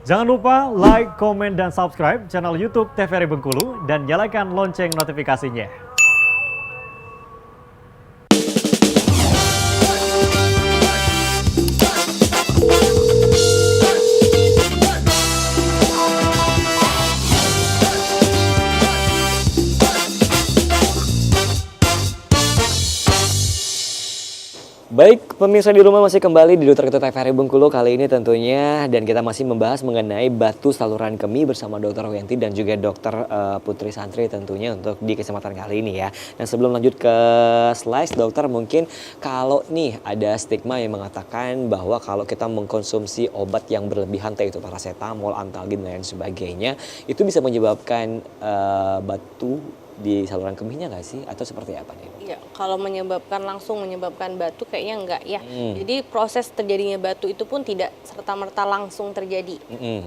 Jangan lupa like, komen, dan subscribe channel YouTube TVRI Bengkulu dan nyalakan lonceng notifikasinya. Baik, pemirsa di rumah masih kembali di Dokter Ketua TVRI Bengkulu kali ini tentunya, dan kita masih membahas mengenai batu saluran kemih bersama Dokter Wenti dan juga Dokter Putri Santri tentunya untuk di kesempatan kali ini ya. Dan sebelum lanjut ke slide, dokter, mungkin kalau nih ada stigma yang mengatakan bahwa kalau kita mengkonsumsi obat yang berlebihan, yaitu paracetamol, antalgin dan lain sebagainya, itu bisa menyebabkan batu di saluran kemihnya nggak sih? Atau seperti apa nih? Ya, kalau langsung menyebabkan batu kayaknya enggak ya. Jadi proses terjadinya batu itu pun tidak serta-merta langsung terjadi.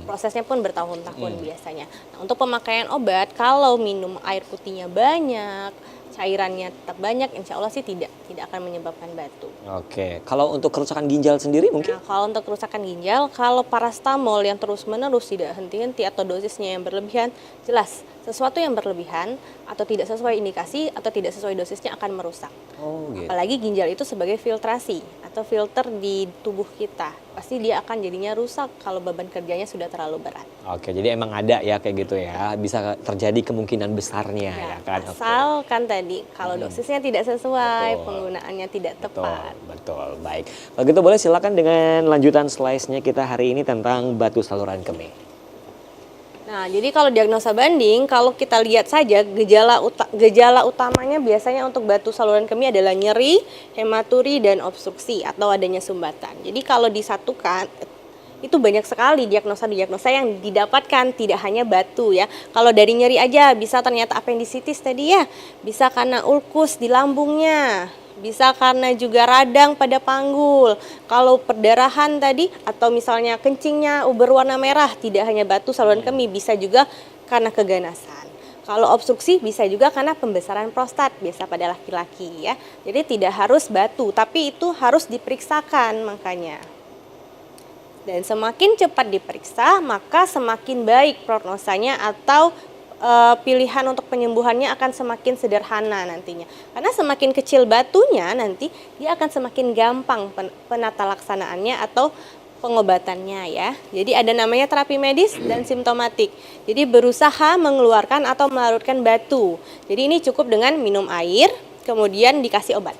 Prosesnya pun bertahun-tahun biasanya. Nah, untuk pemakaian obat, kalau minum air putihnya banyak, cairannya tetap banyak, insya Allah sih tidak akan menyebabkan batu. Oke, kalau untuk kerusakan ginjal sendiri mungkin? Nah, kalau untuk kerusakan ginjal, kalau paracetamol yang terus-menerus tidak henti-henti atau dosisnya yang berlebihan, jelas sesuatu yang berlebihan atau tidak sesuai indikasi atau tidak sesuai dosisnya akan merusak. Oh, gitu. Apalagi ginjal itu sebagai filtrasi atau filter di tubuh kita. Pasti dia akan jadinya rusak kalau beban kerjanya sudah terlalu berat. Oke, jadi emang ada ya kayak gitu ya, bisa terjadi kemungkinan besarnya ya kan? Asal kan tadi kalau dosisnya tidak sesuai, Betul. penggunaannya tidak tepat. Betul, baik. Kalau gitu boleh silakan dengan lanjutan slide-nya kita hari ini tentang batu saluran kemih. Nah, jadi kalau diagnosa banding, kalau kita lihat saja gejala utamanya biasanya untuk batu saluran kemih adalah nyeri, hematuri, dan obstruksi atau adanya sumbatan. Jadi kalau disatukan, itu banyak sekali diagnosa yang didapatkan, tidak hanya batu ya. Kalau dari nyeri aja bisa ternyata apendisitis tadi ya, bisa karena ulkus di lambungnya, bisa karena juga radang pada panggul. Kalau perdarahan tadi atau misalnya kencingnya berwarna merah, tidak hanya batu saluran kemih, bisa juga karena keganasan. Kalau obstruksi bisa juga karena pembesaran prostat, biasa pada laki-laki ya. Jadi tidak harus batu, tapi itu harus diperiksakan makanya. Dan semakin cepat diperiksa, maka semakin baik prognosanya atau pilihan untuk penyembuhannya akan semakin sederhana nantinya. Karena semakin kecil batunya nanti dia akan semakin gampang penata laksanaannya atau pengobatannya ya. Jadi ada namanya terapi medis dan simptomatik. Jadi berusaha mengeluarkan atau melarutkan batu. Jadi ini cukup dengan minum air, kemudian dikasih obat.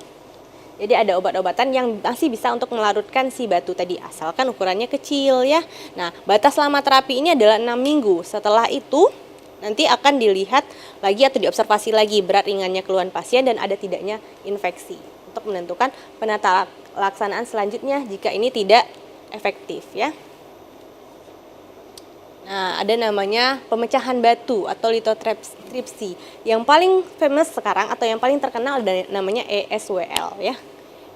Jadi ada obat-obatan yang masih bisa untuk melarutkan si batu tadi, asalkan ukurannya kecil ya. Nah, batas lama terapi ini adalah 6 minggu. Setelah itu nanti akan dilihat lagi atau diobservasi lagi berat ringannya keluhan pasien dan ada tidaknya infeksi untuk menentukan penata laksanaan selanjutnya jika ini tidak efektif ya. Nah, ada namanya pemecahan batu atau lithotripsy. Yang paling famous sekarang atau yang paling terkenal ada namanya ESWL ya.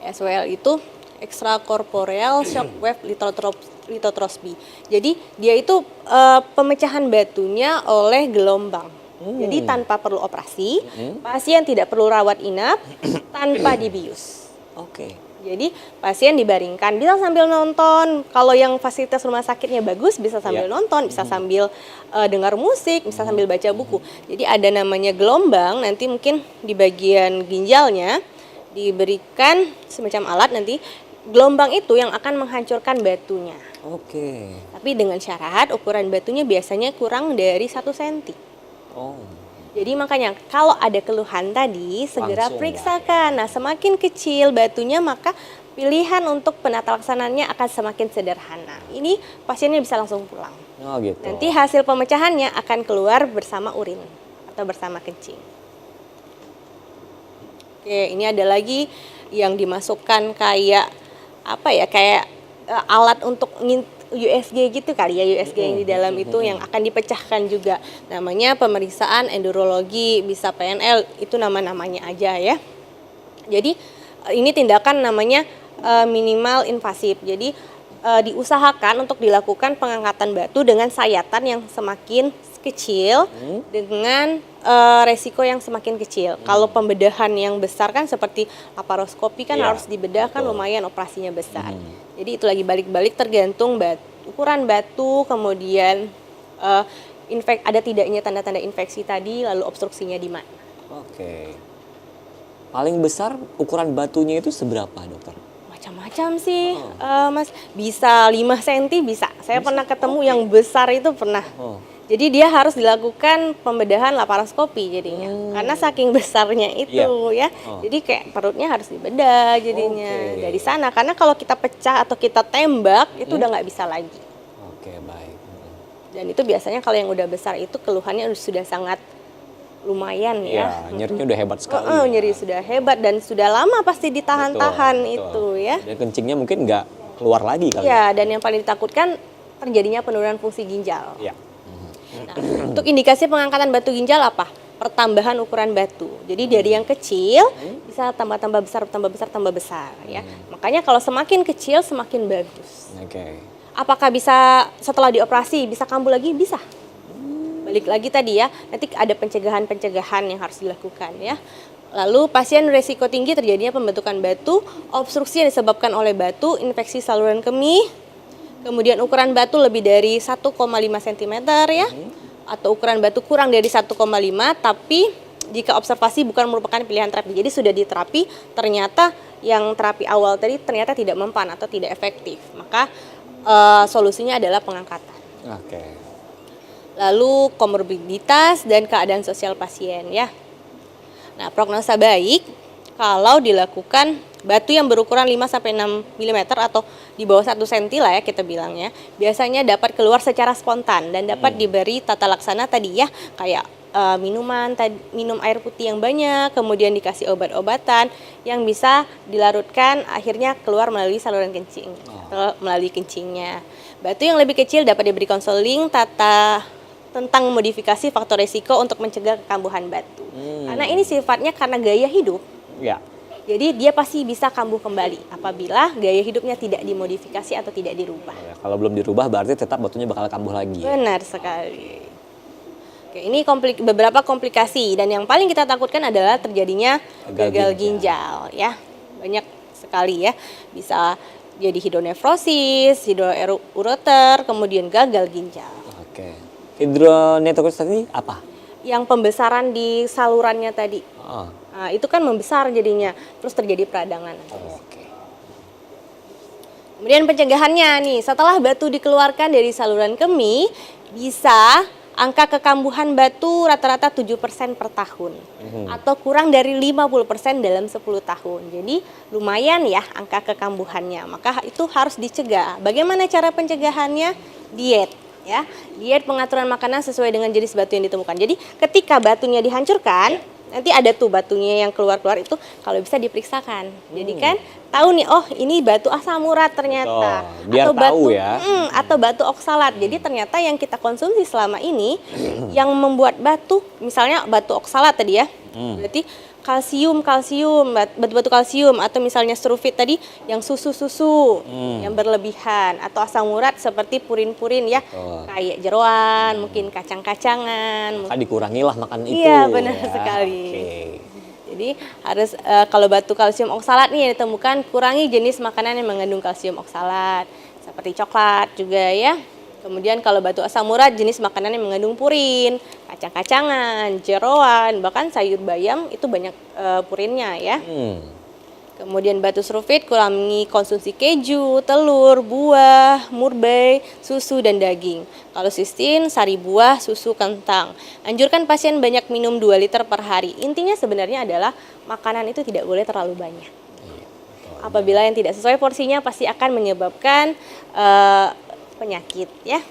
ESWL itu extracorporeal shock wave lithotripsy. Jadi dia itu pemecahan batunya oleh gelombang. Jadi tanpa perlu operasi, pasien tidak perlu rawat inap, tanpa dibius. Oke. Jadi pasien dibaringkan, bisa sambil nonton. Kalau yang fasilitas rumah sakitnya bagus, bisa sambil nonton, bisa sambil dengar musik, bisa sambil baca buku. Jadi ada namanya gelombang, nanti mungkin di bagian ginjalnya diberikan semacam alat nanti. Gelombang itu yang akan menghancurkan batunya. Oke. Tapi dengan syarat ukuran batunya biasanya kurang dari 1 cm. Oh. Jadi makanya kalau ada keluhan tadi segera Langsung periksakan. Nah, semakin kecil batunya maka pilihan untuk penata laksanaannya akan semakin sederhana. Ini pasiennya bisa langsung pulang. Oh gitu. Nanti hasil pemecahannya akan keluar bersama urin atau bersama kencing. Oke, ini ada lagi yang dimasukkan kayak apa ya, kayak alat untuk USG gitu kali ya, USG yang di dalam itu yang akan dipecahkan juga. Namanya pemeriksaan endurologi, bisa PNL, itu nama-namanya aja ya. Jadi ini tindakan namanya minimal invasif. Jadi diusahakan untuk dilakukan pengangkatan batu dengan sayatan yang semakin kecil dengan resiko yang semakin kecil. Kalau pembedahan yang besar kan seperti laparoskopi kan harus dibedahkan, lumayan operasinya besar. Jadi itu lagi balik-balik tergantung ukuran batu, kemudian ada tidaknya tanda-tanda infeksi tadi, lalu obstruksinya di mana. Oke. Paling besar ukuran batunya itu seberapa, dokter? Macam-macam sih, Mas. Bisa 5 cm bisa. Saya pernah ketemu yang besar itu pernah. Oh. Jadi dia harus dilakukan pembedahan laparoskopi jadinya. Karena saking besarnya itu ya. Jadi kayak perutnya harus dibedah jadinya dari sana. Karena kalau kita pecah atau kita tembak itu udah nggak bisa lagi. Oke, baik. Dan itu biasanya kalau yang udah besar itu keluhannya sudah sangat lumayan ya. Nyerinya udah hebat sekali. Nyeri sudah hebat dan sudah lama pasti ditahan-tahan itu ya. Dan kencingnya mungkin nggak keluar lagi kali. Ya, dan yang paling ditakutkan terjadinya penurunan fungsi ginjal. Ya. Nah, untuk indikasi pengangkatan batu ginjal apa? Pertambahan ukuran batu. Jadi dari yang kecil bisa tambah besar, tambah besar, tambah besar ya. Makanya kalau semakin kecil semakin bagus. Oke. Apakah bisa setelah dioperasi bisa kambuh lagi? Bisa. Balik lagi tadi ya, nanti ada pencegahan-pencegahan yang harus dilakukan ya. Lalu pasien resiko tinggi terjadinya pembentukan batu, obstruksi yang disebabkan oleh batu, infeksi saluran kemih, kemudian ukuran batu lebih dari 1,5 cm ya, atau ukuran batu kurang dari 1,5, tapi jika observasi bukan merupakan pilihan terapi. Jadi sudah diterapi, ternyata yang terapi awal tadi ternyata tidak mempan atau tidak efektif. Maka solusinya adalah pengangkatan. Oke. Lalu komorbiditas dan keadaan sosial pasien ya. Nah, prognosa baik kalau dilakukan batu yang berukuran 5-6 mm atau di bawah 1 cm lah ya kita bilangnya, biasanya dapat keluar secara spontan dan dapat diberi tata laksana tadi ya, kayak minum air putih yang banyak, kemudian dikasih obat-obatan yang bisa dilarutkan akhirnya keluar melalui saluran kencing atau melalui kencingnya. Batu yang lebih kecil dapat diberi konseling tentang modifikasi faktor risiko untuk mencegah kekambuhan batu. Karena ini sifatnya karena gaya hidup. Ya. Jadi dia pasti bisa kambuh kembali apabila gaya hidupnya tidak dimodifikasi atau tidak dirubah. Ya, kalau belum dirubah berarti tetap batunya bakal kambuh lagi. Ya? Benar sekali. Oke, ini beberapa komplikasi dan yang paling kita takutkan adalah terjadinya gagal ginjal ya. Banyak sekali ya. Bisa jadi hidronefrosis, hidroureter, kemudian gagal ginjal. Oke. Hidronefrosis tadi apa? Yang pembesaran di salurannya tadi. Nah, itu kan membesar jadinya, terus terjadi peradangan. Oke. Kemudian pencegahannya nih, setelah batu dikeluarkan dari saluran kemih, bisa angka kekambuhan batu rata-rata 7% per tahun. Atau kurang dari 50% dalam 10 tahun. Jadi lumayan ya angka kekambuhannya, maka itu harus dicegah. Bagaimana cara pencegahannya? Diet. Ya, diet pengaturan makanan sesuai dengan jenis batu yang ditemukan. Jadi ketika batunya dihancurkan, nanti ada tuh batunya yang keluar-keluar itu kalau bisa diperiksakan. Jadi kan tahu nih, oh ini batu asam urat ternyata. Biar atau tahu batu, ya. Atau batu oksalat. Jadi ternyata yang kita konsumsi selama ini yang membuat batu, misalnya batu oksalat tadi ya, berarti kalsium, batu-batu kalsium, atau misalnya sulfit tadi yang susu-susu yang berlebihan, atau asam urat seperti purin-purin ya, kayak jeroan, mungkin kacang-kacangan. Maka dikurangilah makan itu. Iya, benar sekali. Okay. Jadi harus kalau batu kalsium oksalat nih yang ditemukan, kurangi jenis makanan yang mengandung kalsium oksalat, seperti coklat juga ya. Kemudian kalau batu asam urat, jenis makanan yang mengandung purin, kacang-kacangan, jeroan, bahkan sayur bayam itu banyak purinnya ya. Kemudian batu sulfit, kurangi konsumsi keju, telur, buah, murbei, susu, dan daging. Kalau sistin, sari buah, susu, kentang. Anjurkan pasien banyak minum 2 liter per hari. Intinya sebenarnya adalah makanan itu tidak boleh terlalu banyak. Apabila yang tidak sesuai porsinya pasti akan menyebabkan penyakit ya.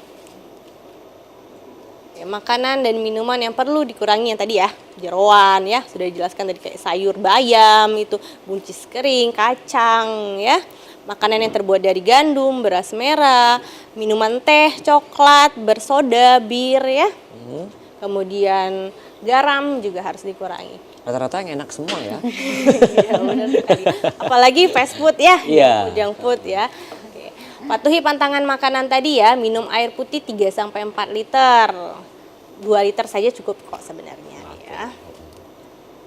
Makanan dan minuman yang perlu dikurangi yang tadi ya, jeroan ya, sudah dijelaskan tadi kayak sayur bayam itu, buncis kering, kacang ya. Makanan yang terbuat dari gandum, beras merah, minuman teh, coklat, bersoda, bir ya. Kemudian garam juga harus dikurangi. Rata-rata yang enak semua ya. Iya, benar sekali. Apalagi fast food ya, junk food ya. Patuhi pantangan makanan tadi ya, minum air putih 3-4 liter. 2 liter saja cukup kok sebenarnya ya.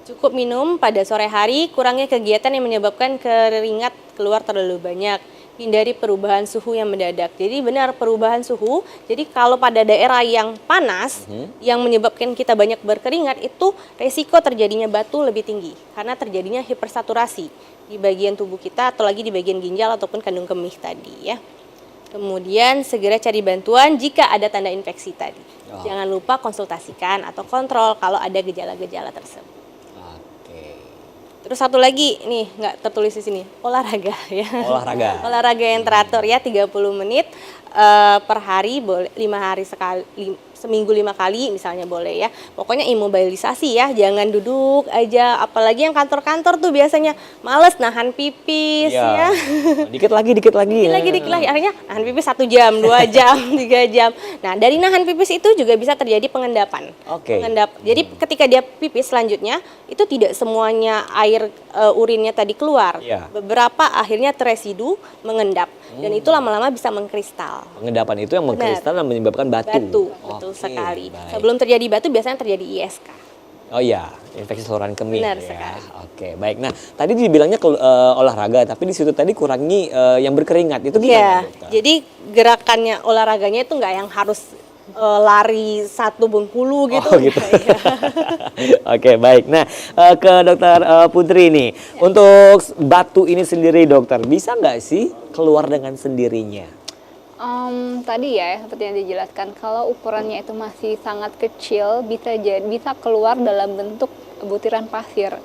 Cukup minum pada sore hari, kurangi kegiatan yang menyebabkan keringat keluar terlalu banyak. hindari perubahan suhu yang mendadak. Jadi benar perubahan suhu. Jadi kalau pada daerah yang panas yang menyebabkan kita banyak berkeringat itu resiko terjadinya batu lebih tinggi karena terjadinya hipersaturasi di bagian tubuh kita atau lagi di bagian ginjal ataupun kandung kemih tadi ya. Kemudian segera cari bantuan jika ada tanda infeksi tadi. Jangan lupa konsultasikan atau kontrol kalau ada gejala-gejala tersebut. Terus satu lagi nih nggak tertulis di sini, olahraga ya. Olahraga. Olahraga yang teratur ya 30 menit per hari, boleh 5 hari sekali, seminggu 5 kali misalnya boleh ya. Pokoknya imobilisasi ya, jangan duduk aja. Apalagi yang kantor-kantor tuh biasanya males nahan pipis ya. Dikit lagi. Dikit lagi. Akhirnya nahan pipis 1 jam, 2 jam, 3 jam. Nah dari nahan pipis itu juga bisa terjadi pengendapan. Jadi ketika dia pipis selanjutnya itu tidak semuanya air urinnya tadi keluar. Beberapa akhirnya teresidu, mengendap. Dan itu lama-lama bisa mengkristal. Pengendapan itu yang mengkristal dan menyebabkan batu. Betul sekali. Baik. Sebelum terjadi batu biasanya terjadi ISK. Oh iya, infeksi saluran kemih. Benar ya. sekali. Oke, baik. Nah, tadi dibilangnya olahraga, tapi di situ tadi kurangi yang berkeringat. Itu gimana, Dokter? Jadi gerakannya olahraganya itu nggak yang harus lari 1 Bengkulu gitu. Oh, gitu. Oke, baik. Nah, ke Dokter Putri nih. Untuk batu ini sendiri, Dokter, bisa nggak sih keluar dengan sendirinya? Tadi ya seperti yang dijelaskan, kalau ukurannya itu masih sangat kecil bisa keluar dalam bentuk butiran pasir.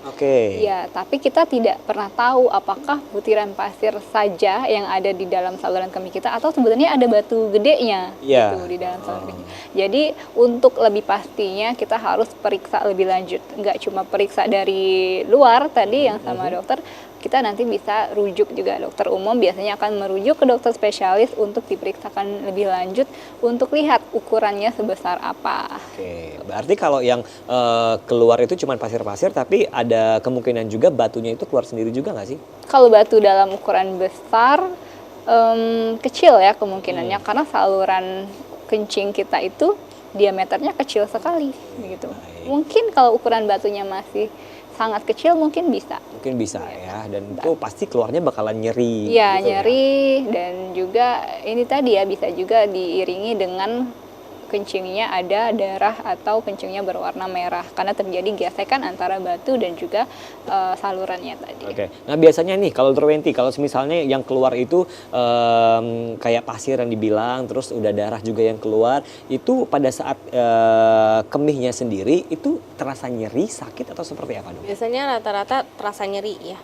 Ya, tapi kita tidak pernah tahu apakah butiran pasir saja yang ada di dalam saluran kemih kita atau sebenarnya ada batu gedenya gitu di dalam saluran kemih. Jadi untuk lebih pastinya kita harus periksa lebih lanjut, nggak cuma periksa dari luar tadi yang sama dokter. Kita nanti bisa rujuk juga, dokter umum biasanya akan merujuk ke dokter spesialis untuk diperiksakan lebih lanjut untuk lihat ukurannya sebesar apa. Oke, berarti kalau yang keluar itu cuma pasir-pasir, tapi ada kemungkinan juga batunya itu keluar sendiri juga nggak sih? Kalau batu dalam ukuran besar, kecil ya kemungkinannya, karena saluran kencing kita itu diameternya kecil sekali, gitu. Mungkin kalau ukuran batunya masih sangat kecil mungkin bisa. Mungkin bisa ya, dan itu pasti keluarnya bakalan nyeri. Iya, gitu nyeri dan juga ini tadi ya bisa juga diiringi dengan kencingnya ada darah atau kencingnya berwarna merah karena terjadi gesekan antara batu dan juga salurannya tadi. Oke. Nah biasanya nih kalau Dr. Wenti, kalau misalnya yang keluar itu kayak pasir yang dibilang, terus udah darah juga yang keluar, itu pada saat kemihnya sendiri itu terasa nyeri, sakit atau seperti apa dong? Biasanya rata-rata terasa nyeri ya.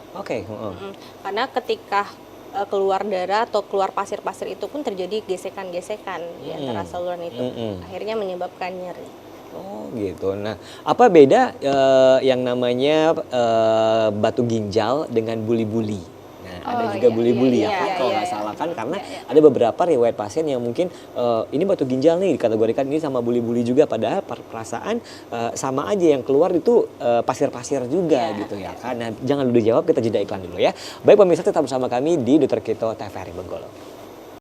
Karena ketika keluar darah atau keluar pasir-pasir itu pun terjadi gesekan-gesekan di antara saluran itu. Akhirnya menyebabkan nyeri. Oh gitu. Nah, apa beda yang namanya batu ginjal dengan buli-buli? Nah, ada juga buli-buli kalau nggak salah kan, karena ada beberapa riwayat pasien yang mungkin ini batu ginjal nih dikategorikan ini sama buli-buli juga, padahal perasaan sama aja yang keluar itu pasir-pasir juga gitu ya kan. Nah, jangan dulu dijawab, kita jeda iklan dulu ya. Baik pemirsa, tetap bersama kami di Dr. Kito TVRI Bengkulu.